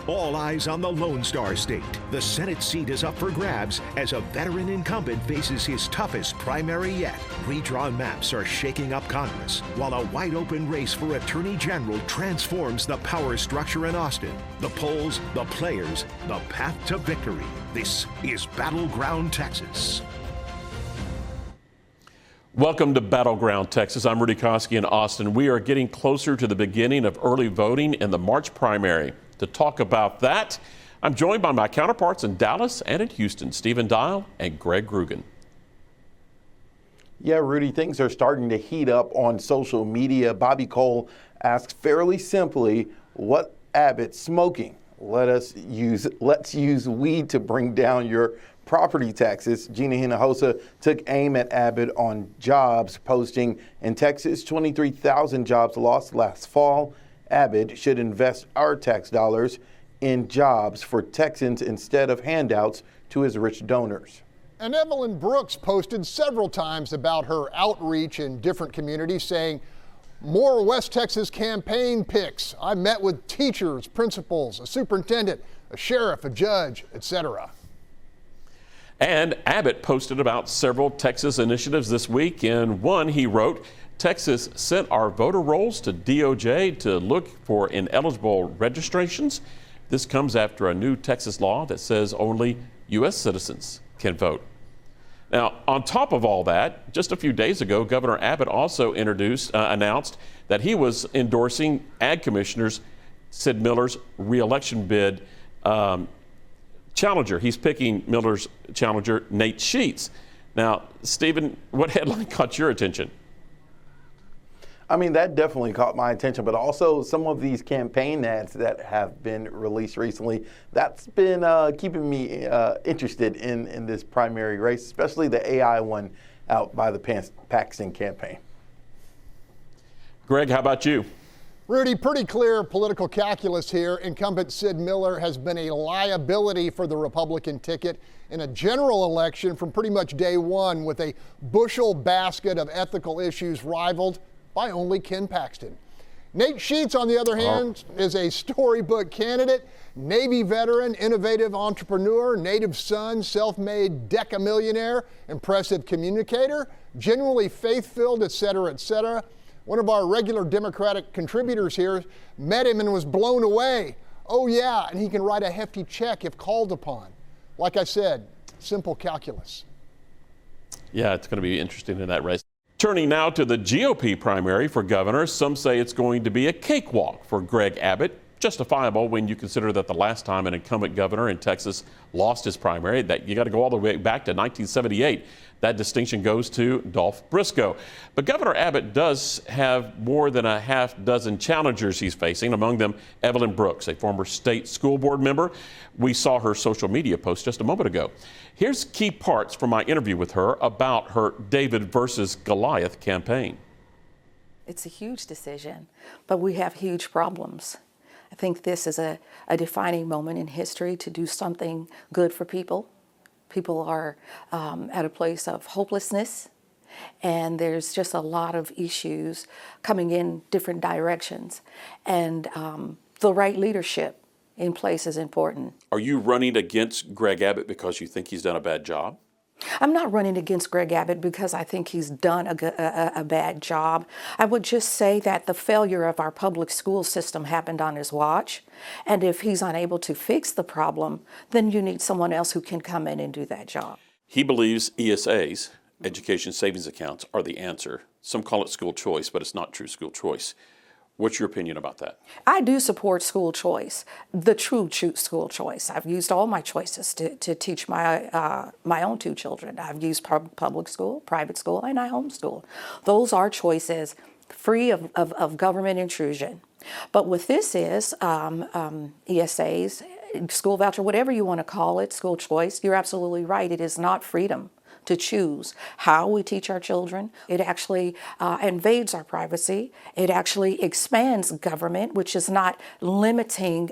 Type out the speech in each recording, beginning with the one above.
All eyes on the Lone Star State. The Senate seat is up for grabs as a veteran incumbent faces his toughest primary yet. Redrawn maps are shaking up Congress, while a wide-open race for Attorney General transforms the power structure in Austin. The polls, the players, the path to victory. This is Battleground Texas. Welcome to Battleground Texas. I'm Rudy Koski in Austin. We are getting closer to the beginning of early voting in the March primary. To talk about that, I'm joined by my counterparts in Dallas and in Houston, Stephen Dial and Greg Grugan. Yeah, Rudy, things are starting to heat up on social media. Bobby Cole asks fairly simply, what Abbott smoking? Let's use weed to bring down your property taxes. Gina Hinojosa took aim at Abbott on jobs, posting, in Texas, 23,000 jobs lost last fall. Abbott should invest our tax dollars in jobs for Texans instead of handouts to his rich donors. And Evelyn Brooks posted several times about her outreach in different communities, saying, more West Texas campaign pics. I met with teachers, principals, a superintendent, a sheriff, a judge, etc. And Abbott posted about several Texas initiatives this week. In one, he wrote, Texas sent our voter rolls to DOJ to look for ineligible registrations. This comes after a new Texas law that says only U.S. citizens can vote. Now, on top of all that, just a few days ago, Governor Abbott also announced that he was endorsing Ag Commissioner Sid Miller's reelection bid challenger. He's picking Miller's challenger, Nate Sheets. Now, Stephen, what headline caught your attention? I mean, that definitely caught my attention, but also some of these campaign ads that have been released recently, that's been keeping me interested in this primary race, especially the AI one out by the Paxton campaign. Greg, how about you? Rudy, pretty clear political calculus here. Incumbent Sid Miller has been a liability for the Republican ticket in a general election from pretty much day one, with a bushel basket of ethical issues rivaled by only Ken Paxton. Nate Sheets, on the other hand, is a storybook candidate, Navy veteran, innovative entrepreneur, native son, self-made decamillionaire, impressive communicator, genuinely faith-filled, etc., etc. One of our regular Democratic contributors here met him and was blown away. Oh yeah, and he can write a hefty check if called upon. Like I said, simple calculus. Yeah, it's going to be interesting in that race. Turning now to the GOP primary for governor, some say it's going to be a cakewalk for Greg Abbott. Justifiable when you consider that the last time an incumbent governor in Texas lost his primary, that you got to go all the way back to 1978. That distinction goes to Dolph Briscoe. But Governor Abbott does have more than a half dozen challengers he's facing, among them Evelyn Brooks, a former state school board member. We saw her social media post just a moment ago. Here's key parts from my interview with her about her David versus Goliath campaign. It's a huge decision, but we have huge problems. I think this is a defining moment in history to do something good for people. People are at a place of hopelessness, and there's just a lot of issues coming in different directions. And the right leadership in place is important. Are you running against Greg Abbott because you think he's done a bad job? I'm not running against Greg Abbott because I think he's done a bad job. I would just say that the failure of our public school system happened on his watch. And if he's unable to fix the problem, then you need someone else who can come in and do that job. He believes ESAs, education savings accounts, are the answer. Some call it school choice, but it's not true school choice. What's your opinion about that? I do support school choice, the true school choice. I've used all my choices to teach my own two children. I've used public school, private school, and I homeschool. Those are choices free of government intrusion. But with this is ESAs, school voucher, whatever you want to call it, school choice, you're absolutely right. It is not freedom to choose how we teach our children. It actually invades our privacy. It actually expands government, which is not limiting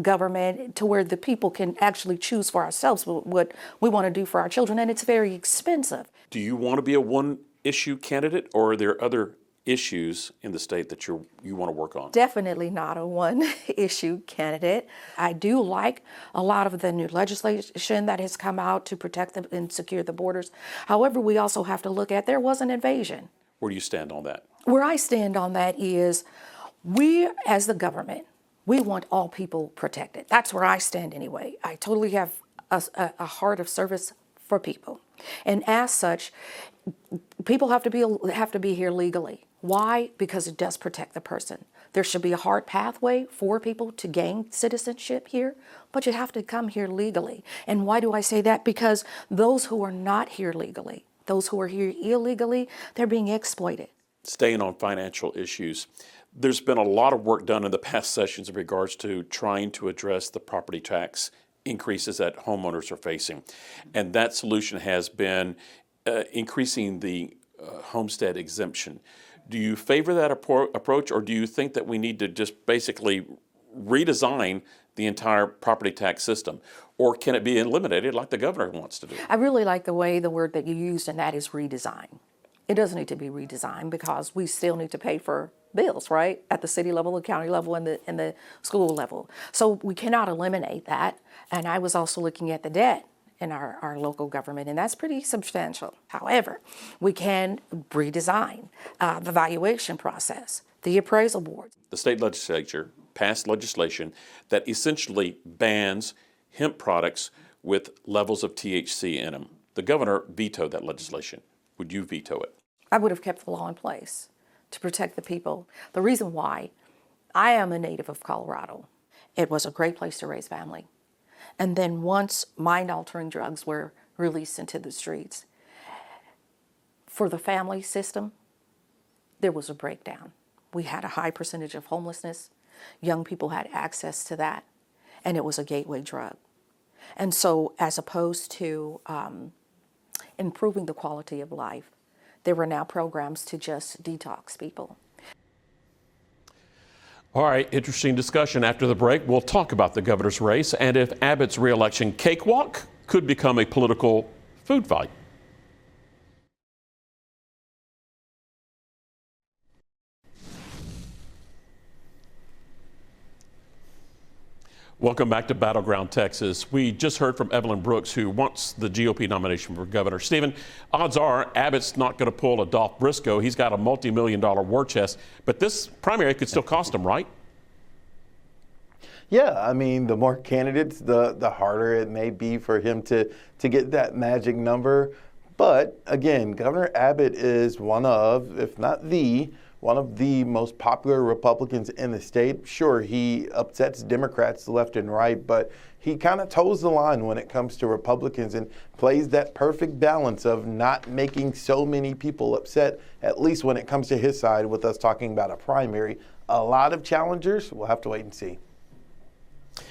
government to where the people can actually choose for ourselves what we want to do for our children, and it's very expensive. Do you want to be a one-issue candidate, or are there other issues in the state that you want to work on? Definitely not a one-issue candidate. I do like a lot of the new legislation that has come out to protect and secure the borders. However, we also have to look at there was an invasion. Where do you stand on that? Where I stand on that is we, as the government, we want all people protected. That's where I stand anyway. I totally have a heart of service for people. And as such, people have to be here legally. Why? Because it does protect the person. There should be a hard pathway for people to gain citizenship here, but you have to come here legally. And why do I say that? Because those who are not here legally, those who are here illegally, they're being exploited. Staying on financial issues, there's been a lot of work done in the past sessions in regards to trying to address the property tax increases that homeowners are facing. And that solution has been increasing the homestead exemption. Do you favor that approach, or do you think that we need to just basically redesign the entire property tax system? Or can it be eliminated like the governor wants to do? I really like the word that you used, and that is redesign. It doesn't need to be redesigned because we still need to pay for bills, right? At the city level, the county level, and the school level. So we cannot eliminate that. And I was also looking at the debt in our local government, and that's pretty substantial. However, we can redesign the valuation process, the appraisal boards. The state legislature passed legislation that essentially bans hemp products with levels of THC in them. The governor vetoed that legislation. Would you veto it? I would have kept the law in place to protect the people. The reason why, I am a native of Colorado. It was a great place to raise family. And then once mind-altering drugs were released into the streets, for the family system, there was a breakdown. We had a high percentage of homelessness. Young people had access to that, and it was a gateway drug. And so as opposed to improving the quality of life, there were now programs to just detox people. All right, interesting discussion. After the break, we'll talk about the governor's race and if Abbott's re-election cakewalk could become a political food fight. Welcome back to Battleground Texas. We just heard from Evelyn Brooks, who wants the GOP nomination for governor. Stephen, odds are Abbott's not going to pull a Dolph Briscoe. He's got a multi-million-dollar war chest, but this primary could still cost him, right? Yeah, I mean, the more candidates, the harder it may be for him to get that magic number. But again, Governor Abbott is one of, if not one of the most popular Republicans in the state. Sure, he upsets Democrats left and right, but he kind of toes the line when it comes to Republicans and plays that perfect balance of not making so many people upset, at least when it comes to his side with us talking about a primary. A lot of challengers, we'll have to wait and see.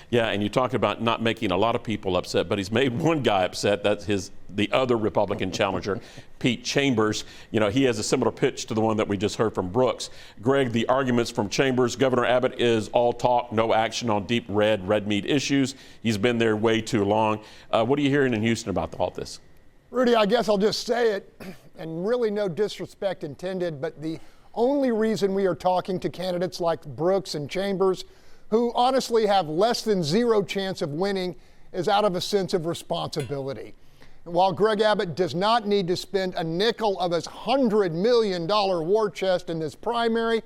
Yeah, and you talk about not making a lot of people upset, but he's made one guy upset. That's the other Republican challenger, Pete Chambers. You know, he has a similar pitch to the one that we just heard from Brooks. Greg, the arguments from Chambers, Governor Abbott is all talk, no action on deep red meat issues. He's been there way too long. What are you hearing in Houston about all this? Rudy, I guess I'll just say it, and really no disrespect intended, but the only reason we are talking to candidates like Brooks and Chambers, who honestly have less than zero chance of winning, is out of a sense of responsibility. And while Greg Abbott does not need to spend a nickel of his $100 million war chest in this primary,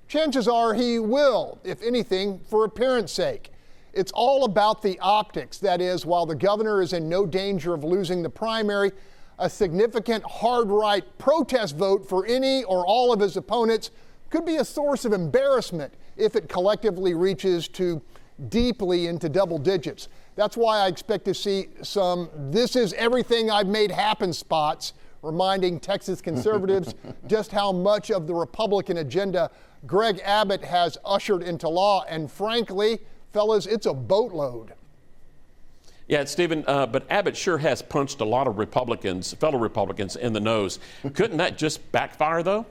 chances are he will, if anything, for appearance sake. It's all about the optics. That is, while the governor is in no danger of losing the primary, a significant hard-right protest vote for any or all of his opponents could be a source of embarrassment if it collectively reaches to deeply into double digits. That's why I expect to see some "this is everything I've made happen" spots, reminding Texas conservatives just how much of the Republican agenda Greg Abbott has ushered into law. And frankly, fellas, it's a boatload. Yeah, Stephen, but Abbott sure has punched a lot of fellow Republicans in the nose. Couldn't that just backfire, though?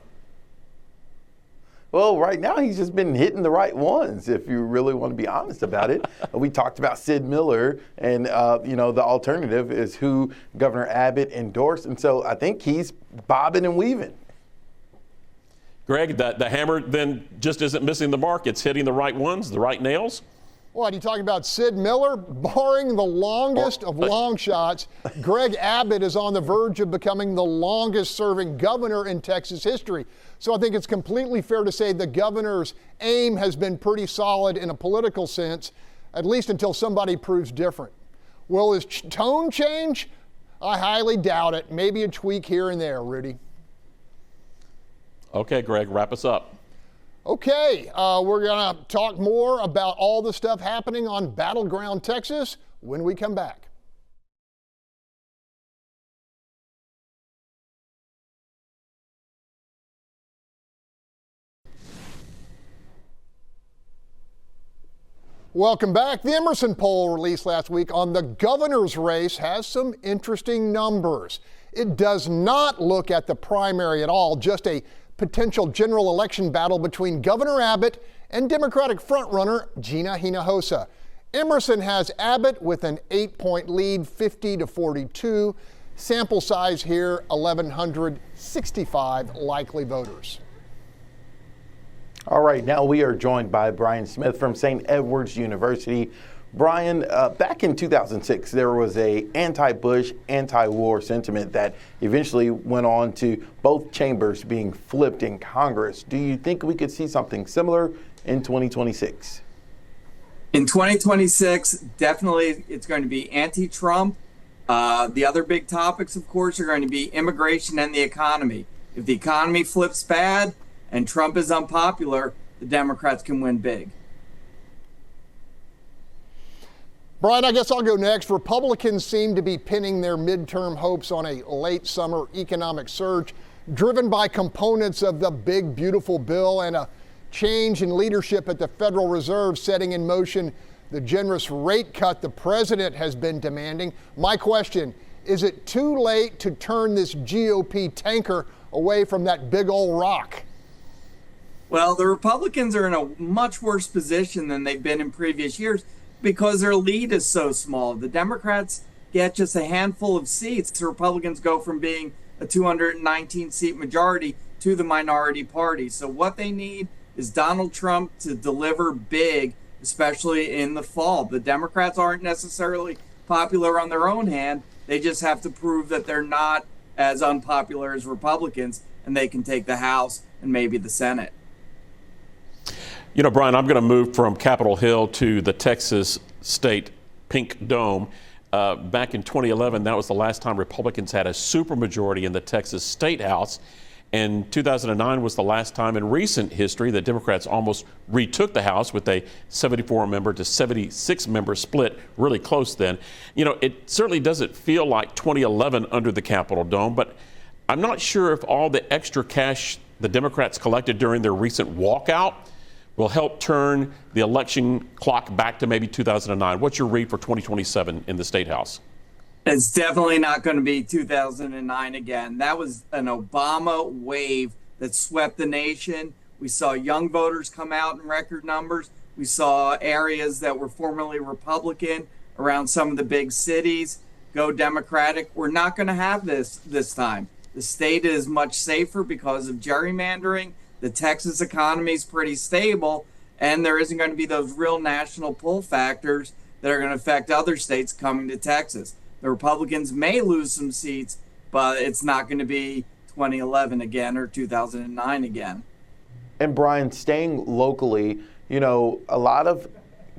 Well, right now he's just been hitting the right ones, if you really want to be honest about it. We talked about Sid Miller, and the alternative is who Governor Abbott endorsed, and so I think he's bobbing and weaving. Greg, the hammer then just isn't missing the mark. It's hitting the right ones, the right nails. What, are you talking about Sid Miller? Barring the longest of long shots, Greg Abbott is on the verge of becoming the longest serving governor in Texas history. So I think it's completely fair to say the governor's aim has been pretty solid in a political sense, at least until somebody proves different. Will his tone change? I highly doubt it. Maybe a tweak here and there, Rudy. Okay, Greg, wrap us up. Okay, we're going to talk more about all the stuff happening on Battleground Texas when we come back. Welcome back. The Emerson poll released last week on the governor's race has some interesting numbers. It does not look at the primary at all, just a potential general election battle between Governor Abbott and Democratic frontrunner Gina Hinojosa. Emerson has Abbott with an 8-point lead, 50-42. Sample size here, 1,165 likely voters. All right, now we are joined by Brian Smith from St. Edward's University. Brian, back in 2006, there was a anti-Bush, anti-war sentiment that eventually went on to both chambers being flipped in Congress. Do you think we could see something similar in 2026? In 2026, definitely it's going to be anti-Trump. The other big topics, of course, are going to be immigration and the economy. If the economy flips bad and Trump is unpopular, the Democrats can win big. Brian, I guess I'll go next. Republicans seem to be pinning their midterm hopes on a late summer economic surge driven by components of the big, beautiful bill and a change in leadership at the Federal Reserve setting in motion the generous rate cut the president has been demanding. My question, is it too late to turn this GOP tanker away from that big old rock? Well, the Republicans are in a much worse position than they've been in previous years because their lead is so small. The Democrats get just a handful of seats. The Republicans go from being a 219-seat majority to the minority party. So what they need is Donald Trump to deliver big, especially in the fall. The Democrats aren't necessarily popular on their own hand. They just have to prove that they're not as unpopular as Republicans, and they can take the House and maybe the Senate. You know, Brian, I'm going to move from Capitol Hill to the Texas State Pink Dome. Back in 2011, that was the last time Republicans had a supermajority in the Texas State House. And 2009 was the last time in recent history that Democrats almost retook the House with a 74-member to 76-member split, really close then. You know, it certainly doesn't feel like 2011 under the Capitol Dome, but I'm not sure if all the extra cash the Democrats collected during their recent walkout will help turn the election clock back to maybe 2009. What's your read for 2027 in the State House? It's definitely not going to be 2009 again. That was an Obama wave that swept the nation. We saw young voters come out in record numbers. We saw areas that were formerly Republican around some of the big cities go Democratic. We're not going to have this time. The state is much safer because of gerrymandering. The Texas economy is pretty stable, and there isn't going to be those real national pull factors that are going to affect other states coming to Texas. The Republicans may lose some seats, but it's not going to be 2011 again or 2009 again. And Brian, staying locally, you know, a lot of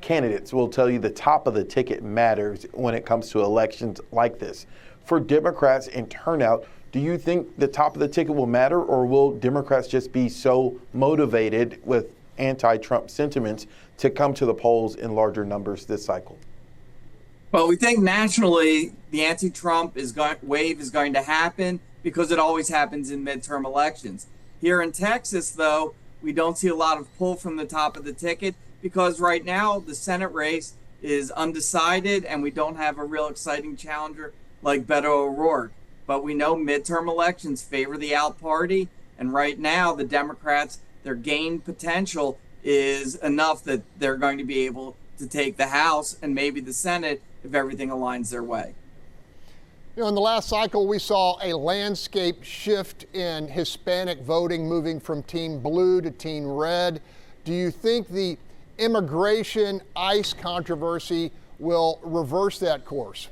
candidates will tell you the top of the ticket matters when it comes to elections like this. For Democrats in turnout, do you think the top of the ticket will matter, or will Democrats just be so motivated with anti-Trump sentiments to come to the polls in larger numbers this cycle? Well, we think nationally the anti-Trump wave is going to happen because it always happens in midterm elections. Here in Texas, though, we don't see a lot of pull from the top of the ticket because right now the Senate race is undecided and we don't have a real exciting challenger like Beto O'Rourke. But we know midterm elections favor the out party, and right now the Democrats, their gain potential is enough that they're going to be able to take the House and maybe the Senate if everything aligns their way. You know, in the last cycle, we saw a landscape shift in Hispanic voting, moving from Team Blue to Team Red. Do you think the immigration ICE controversy will reverse that course?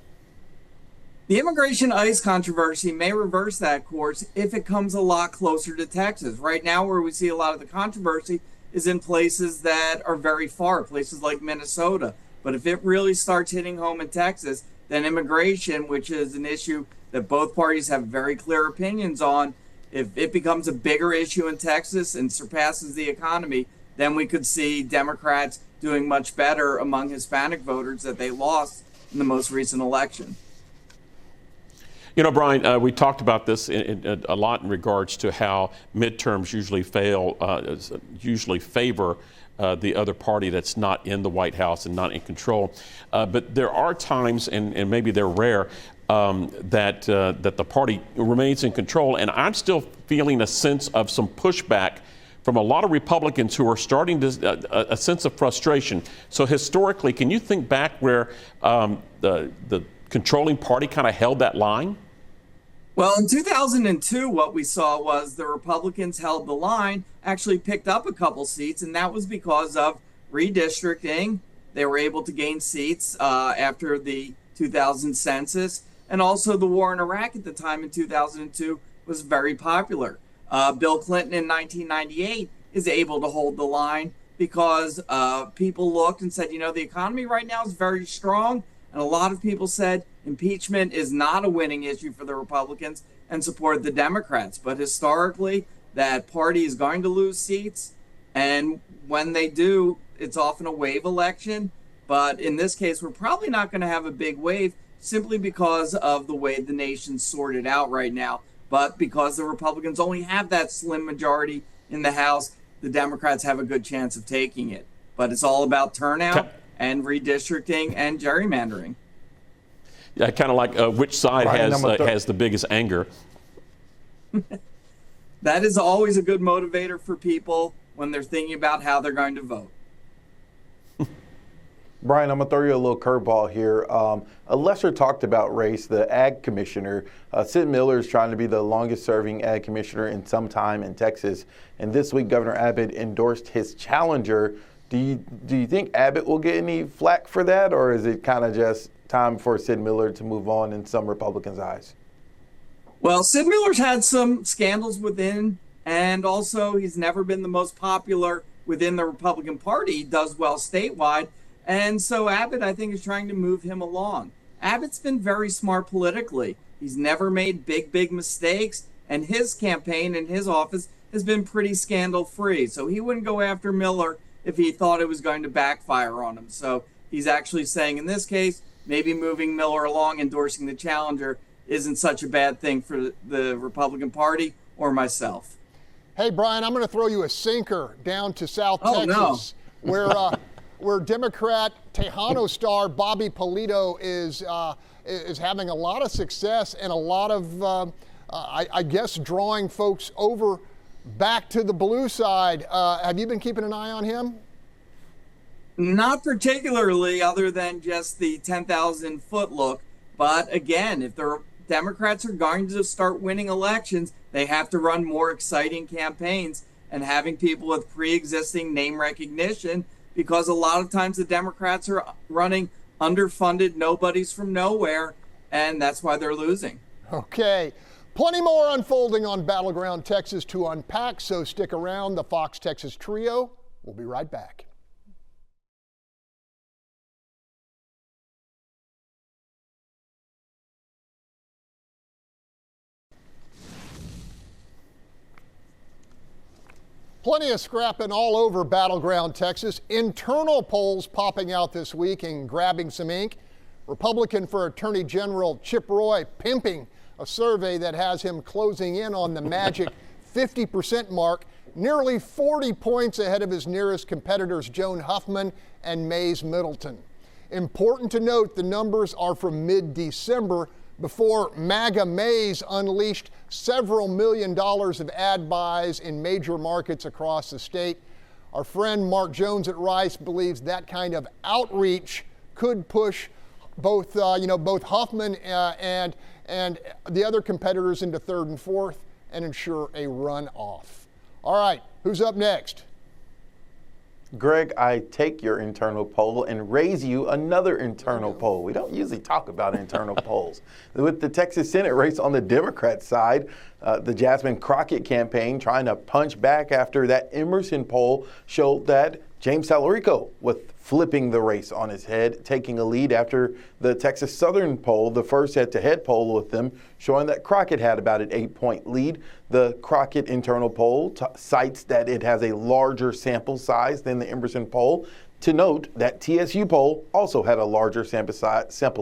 The immigration ICE controversy may reverse that course if it comes a lot closer to Texas. Right now, where we see a lot of the controversy is in places that are very far, places like Minnesota. But if it really starts hitting home in Texas, then immigration, which is an issue that both parties have very clear opinions on, if it becomes a bigger issue in Texas and surpasses the economy, then we could see Democrats doing much better among Hispanic voters that they lost in the most recent election. You know, Brian, we talked about this a lot in regards to how midterms usually favor the other party that's not in the White House and not in control. But there are times, and maybe they're rare, that the party remains in control. And I'm still feeling a sense of some pushback from a lot of Republicans who are starting to a sense of frustration. So historically, can you think back where the controlling party kind of held that line? Well, in 2002, what we saw was the Republicans held the line, actually picked up a couple seats, and that was because of redistricting. They were able to gain seats after the 2000 census, and also the war in Iraq at the time in 2002 was very popular. Bill Clinton in 1998 is able to hold the line because people looked and said, you know, the economy right now is very strong. And a lot of people said impeachment is not a winning issue for the Republicans and supported the Democrats. But historically, that party is going to lose seats. And when they do, it's often a wave election. But in this case, we're probably not going to have a big wave simply because of the way the nation's sorted out right now. But because the Republicans only have that slim majority in the House, the Democrats have a good chance of taking it. But it's all about turnout and redistricting and gerrymandering. Yeah, kind of like which side has the biggest anger. That is always a good motivator for people when they're thinking about how they're going to vote. Brian, I'm going to throw you a little curveball here. A lesser talked about race, the ag commissioner. Sid Miller is trying to be the longest serving ag commissioner in some time in Texas. And this week, Governor Abbott endorsed his challenger. Do you think Abbott will get any flack for that, or is it kind of just time for Sid Miller to move on in some Republicans' eyes? Well, Sid Miller's had some scandals within, and also he's never been the most popular within the Republican Party. He does well statewide. And so Abbott, I think, is trying to move him along. Abbott's been very smart politically. He's never made big mistakes, and his campaign and his office has been pretty scandal-free. So he wouldn't go after Miller if he thought it was going to backfire on him. So he's actually saying, in this case, maybe moving Miller along, endorsing the challenger, isn't such a bad thing for the Republican Party or myself. Hey, Brian, I'm going to throw you a sinker down to South Texas, where Democrat Tejano star Bobby Polito is having a lot of success and a lot of, I guess, drawing folks over back to the blue side. Have you been keeping an eye on him? Not particularly, other than just the 10,000-foot look. But again, if the Democrats are going to start winning elections, they have to run more exciting campaigns and having people with pre-existing name recognition, because a lot of times the Democrats are running underfunded nobodies from nowhere, and that's why they're losing. Okay. Plenty more unfolding on Battleground Texas to unpack, so stick around. The Fox Texas Trio will be right back. Plenty of scrapping all over Battleground Texas. Internal polls popping out this week and grabbing some ink. Republican for Attorney General Chip Roy pimping a survey that has him closing in on the magic 50% mark, nearly 40 points ahead of his nearest competitors Joan Huffman and Mays Middleton. Important to note, the numbers are from mid-December, before MAGA Mays unleashed several $1 million of ad buys in major markets across the state. Our friend Mark Jones at Rice believes that kind of outreach could push both Huffman and the other competitors into third and fourth and ensure a runoff. All right, who's up next? Greg, I take your internal poll and raise you another internal poll. We don't usually talk about internal polls. With the Texas Senate race on the Democrat side, the Jasmine Crockett campaign trying to punch back after that Emerson poll showed that James Talarico was flipping the race on his head, taking a lead after the Texas Southern poll, the first head-to-head poll with them, showing that Crockett had about an 8-point lead. The Crockett internal poll cites that it has a larger sample size than the Emerson poll. To note that TSU poll also had a larger sample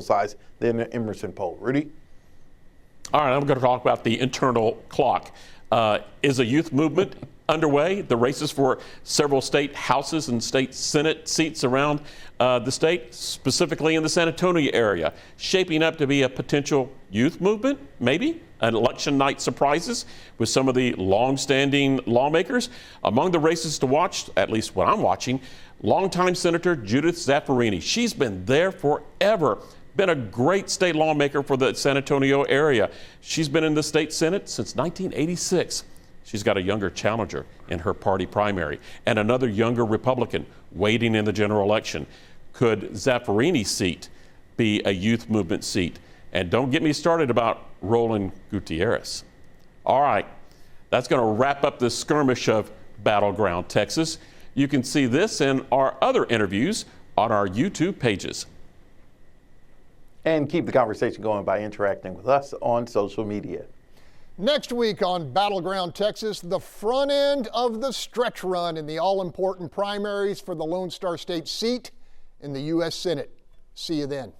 size than the Emerson poll. Rudy? All right, I'm going to talk about the internal clock. Is a youth movement underway? The races for several state houses and state Senate seats around the state, specifically in the San Antonio area, shaping up to be a potential youth movement, maybe? An election night surprises with some of the long-standing lawmakers. Among the races to watch, at least what I'm watching, longtime Senator Judith Zaffirini. She's been there forever. Been a great state lawmaker for the San Antonio area. She's been in the state Senate since 1986. She's got a younger challenger in her party primary and another younger Republican waiting in the general election. Could Zaffarini's seat be a youth movement seat? And don't get me started about Roland Gutierrez. All right, that's going to wrap up this skirmish of Battleground Texas. You can see this and our other interviews on our YouTube pages. And keep the conversation going by interacting with us on social media. Next week on Battleground Texas, the front end of the stretch run in the all-important primaries for the Lone Star State seat in the U.S. Senate. See you then.